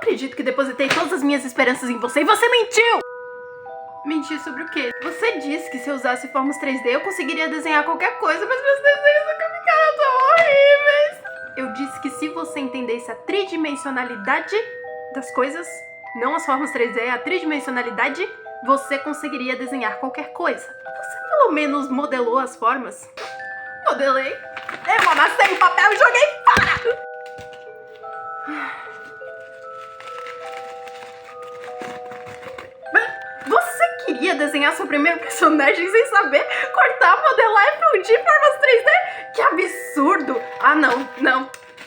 acredito que depositei todas as minhas esperanças em você e você mentiu! Mentir sobre o quê? Você disse que se eu usasse formas 3D eu conseguiria desenhar qualquer coisa, mas meus desenhos nunca ficaram tão horríveis. Eu disse que se você entendesse a tridimensionalidade das coisas, não as formas 3D, a tridimensionalidade, você conseguiria desenhar qualquer coisa. Você pelo menos modelou as formas? Modelei. Eu amassei o papel e joguei fora! Você queria desenhar seu primeiro personagem sem saber cortar, modelar e fundir formas 3D? Que absurdo! Ah, não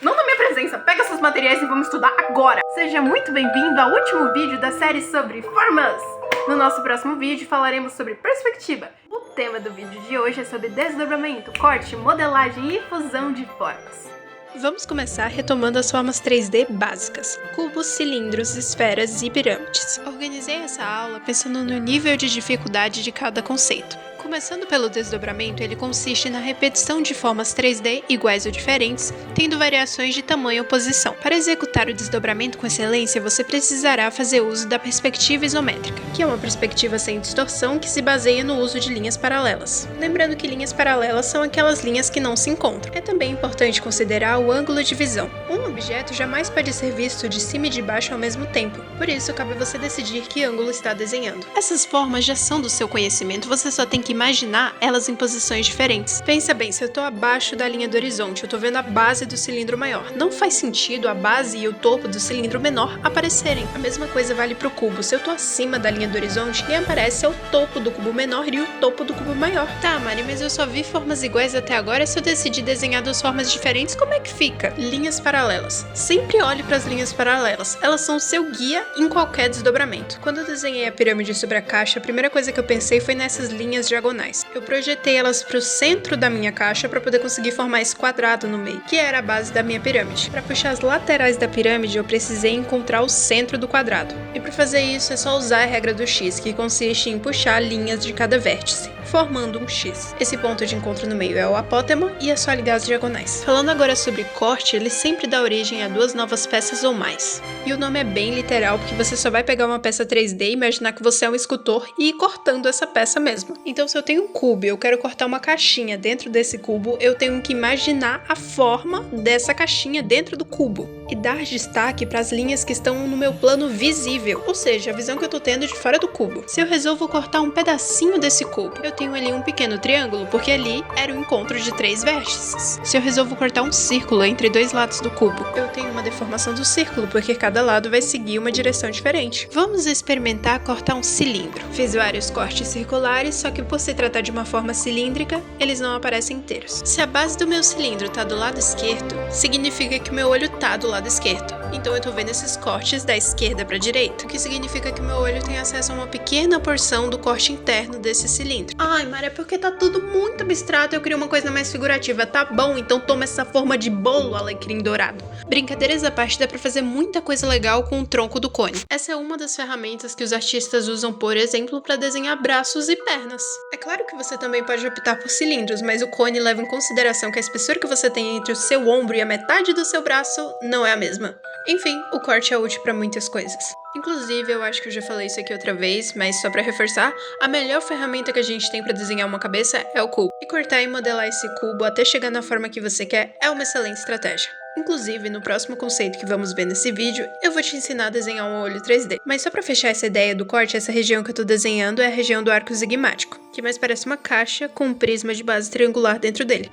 na minha presença. Pega seus materiais e vamos estudar agora. Seja muito bem-vindo ao último vídeo da série sobre formas. No nosso próximo vídeo falaremos sobre perspectiva. O tema do vídeo de hoje é sobre desdobramento, corte, modelagem e fusão de formas. Vamos começar retomando as formas 3D básicas: cubos, cilindros, esferas e pirâmides. Organizei essa aula pensando no nível de dificuldade de cada conceito. Começando pelo desdobramento, ele consiste na repetição de formas 3D iguais ou diferentes, tendo variações de tamanho ou posição. Para executar o desdobramento com excelência, você precisará fazer uso da perspectiva isométrica, que é uma perspectiva sem distorção que se baseia no uso de linhas paralelas. Lembrando que linhas paralelas são aquelas linhas que não se encontram. É também importante considerar o ângulo de visão. Um objeto jamais pode ser visto de cima e de baixo ao mesmo tempo, por isso cabe você decidir que ângulo está desenhando. Essas formas já são do seu conhecimento, você só tem que imaginar elas em posições diferentes. Pensa bem, se eu estou abaixo da linha do horizonte, eu estou vendo a base do cilindro maior. Não faz sentido a base e o topo do cilindro menor aparecerem. A mesma coisa vale para o cubo. Se eu estou acima da linha do horizonte, quem aparece é o topo do cubo menor e o topo do cubo maior. Tá, Mari, mas eu só vi formas iguais até agora. Se eu decidir desenhar duas formas diferentes, como é que fica? Linhas paralelas. Sempre olhe para as linhas paralelas. Elas são o seu guia em qualquer desdobramento. Quando eu desenhei a pirâmide sobre a caixa, a primeira coisa que eu pensei foi nessas linhas diagonais. Eu projetei elas para o centro da minha caixa para poder conseguir formar esse quadrado no meio, que era a base da minha pirâmide. Para puxar as laterais da pirâmide, eu precisei encontrar o centro do quadrado. E para fazer isso é só usar a regra do X, que consiste em puxar linhas de cada vértice, formando um X. Esse ponto de encontro no meio é o apótema e é só ligar as diagonais. Falando agora sobre corte, ele sempre dá origem a duas novas peças ou mais. E o nome é bem literal, porque você só vai pegar uma peça 3D e imaginar que você é um escultor e ir cortando essa peça mesmo. Então se eu tenho um cubo e eu quero cortar uma caixinha dentro desse cubo, eu tenho que imaginar a forma dessa caixinha dentro do cubo e dar destaque para as linhas que estão no meu plano visível, ou seja, a visão que eu tô tendo de fora do cubo. Se eu resolvo cortar um pedacinho desse cubo, eu tenho ali um pequeno triângulo, porque ali era o encontro de três vértices. Se eu resolvo cortar um círculo entre dois lados do cubo, eu tenho uma deformação do círculo, porque cada lado vai seguir uma direção diferente. Vamos experimentar cortar um cilindro. Fiz vários cortes circulares, só que por se tratar de uma forma cilíndrica, eles não aparecem inteiros. Se a base do meu cilindro tá do lado esquerdo, significa que o meu olho tá do lado esquerdo. Então eu tô vendo esses cortes da esquerda para a direita, o que significa que o meu olho tem acesso a uma pequena porção do corte interno desse cilindro. Ai, Mari, é porque tá tudo muito abstrato, eu queria uma coisa mais figurativa. Tá bom, então toma essa forma de bolo, alecrim dourado. Brincadeiras à parte, dá pra fazer muita coisa legal com o tronco do cone. Essa é uma das ferramentas que os artistas usam, por exemplo, para desenhar braços e pernas. É claro que você também pode optar por cilindros, mas o cone leva em consideração que a espessura que você tem entre o seu ombro e a metade do seu braço não é a mesma. Enfim, o corte é útil para muitas coisas. Inclusive, eu acho que eu já falei isso aqui outra vez, mas só para reforçar, a melhor ferramenta que a gente tem para desenhar uma cabeça é o cubo. E cortar e modelar esse cubo até chegar na forma que você quer é uma excelente estratégia. Inclusive, no próximo conceito que vamos ver nesse vídeo, eu vou te ensinar a desenhar um olho 3D. Mas só para fechar essa ideia do corte, essa região que eu tô desenhando é a região do arco zigmático, que mais parece uma caixa com um prisma de base triangular dentro dele.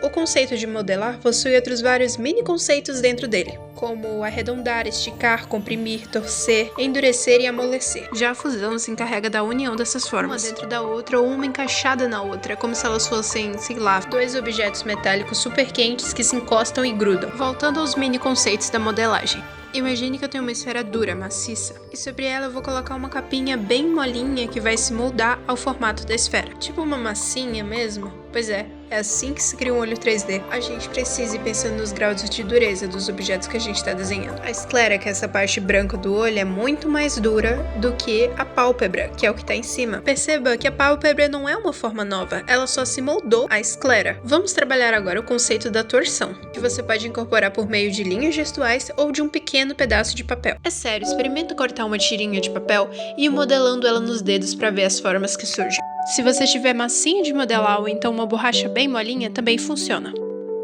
O conceito de modelar possui outros vários mini conceitos dentro dele, como arredondar, esticar, comprimir, torcer, endurecer e amolecer. Já a fusão se encarrega da união dessas formas, uma dentro da outra ou uma encaixada na outra, como se elas fossem, sei lá, dois objetos metálicos super quentes que se encostam e grudam. Voltando aos mini conceitos da modelagem. Imagine que eu tenho uma esfera dura, maciça, e sobre ela eu vou colocar uma capinha bem molinha que vai se moldar ao formato da esfera. Tipo uma massinha mesmo? Pois é É assim que se cria um olho 3D. A gente precisa ir pensando nos graus de dureza dos objetos que a gente está desenhando. A esclera, que é essa parte branca do olho, é muito mais dura do que a pálpebra, que é o que está em cima. Perceba que a pálpebra não é uma forma nova, ela só se moldou à esclera. Vamos trabalhar agora o conceito da torção, que você pode incorporar por meio de linhas gestuais ou de um pequeno pedaço de papel. É sério, experimenta cortar uma tirinha de papel e ir modelando ela nos dedos para ver as formas que surgem. Se você tiver massinha de modelar ou então uma borracha bem molinha, também funciona.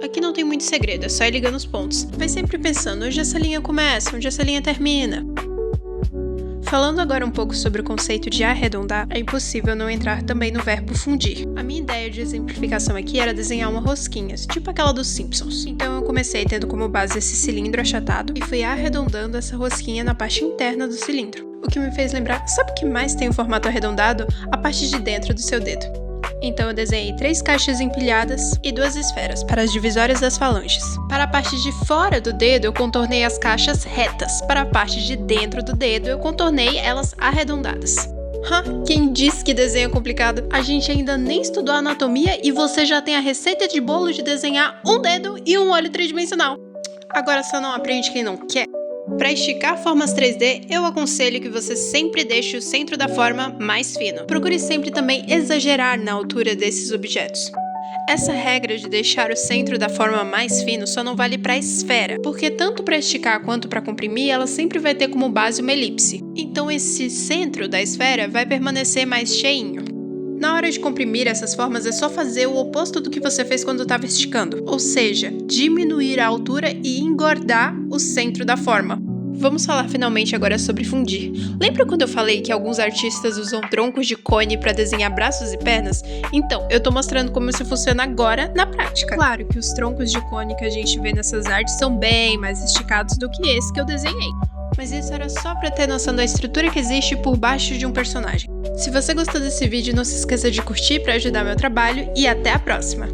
Aqui não tem muito segredo, é só ir ligando os pontos. Vai sempre pensando onde essa linha começa, onde essa linha termina. Falando agora um pouco sobre o conceito de arredondar, é impossível não entrar também no verbo fundir. A minha ideia de exemplificação aqui era desenhar uma rosquinha, tipo aquela dos Simpsons. Então eu comecei tendo como base esse cilindro achatado e fui arredondando essa rosquinha na parte interna do cilindro. O que me fez lembrar, sabe o que mais tem um formato arredondado? A parte de dentro do seu dedo. Então eu desenhei 3 caixas empilhadas e 2 esferas para as divisórias das falanges. Para a parte de fora do dedo eu contornei as caixas retas. Para a parte de dentro do dedo eu contornei elas arredondadas. Quem disse que desenho é complicado? A gente ainda nem estudou anatomia e você já tem a receita de bolo de desenhar um dedo e um olho tridimensional. Agora só não aprende quem não quer. Para esticar formas 3D, eu aconselho que você sempre deixe o centro da forma mais fino. Procure sempre também exagerar na altura desses objetos. Essa regra de deixar o centro da forma mais fino só não vale para a esfera, porque tanto para esticar quanto para comprimir, ela sempre vai ter como base uma elipse. Então esse centro da esfera vai permanecer mais cheinho. Na hora de comprimir essas formas é só fazer o oposto do que você fez quando estava esticando, ou seja, diminuir a altura e engordar o centro da forma. Vamos falar finalmente agora sobre fundir. Lembra quando eu falei que alguns artistas usam troncos de cone para desenhar braços e pernas? Então, eu tô mostrando como isso funciona agora na prática. Claro que os troncos de cone que a gente vê nessas artes são bem mais esticados do que esse que eu desenhei. Mas isso era só para ter noção da estrutura que existe por baixo de um personagem. Se você gostou desse vídeo, não se esqueça de curtir para ajudar meu trabalho e até a próxima!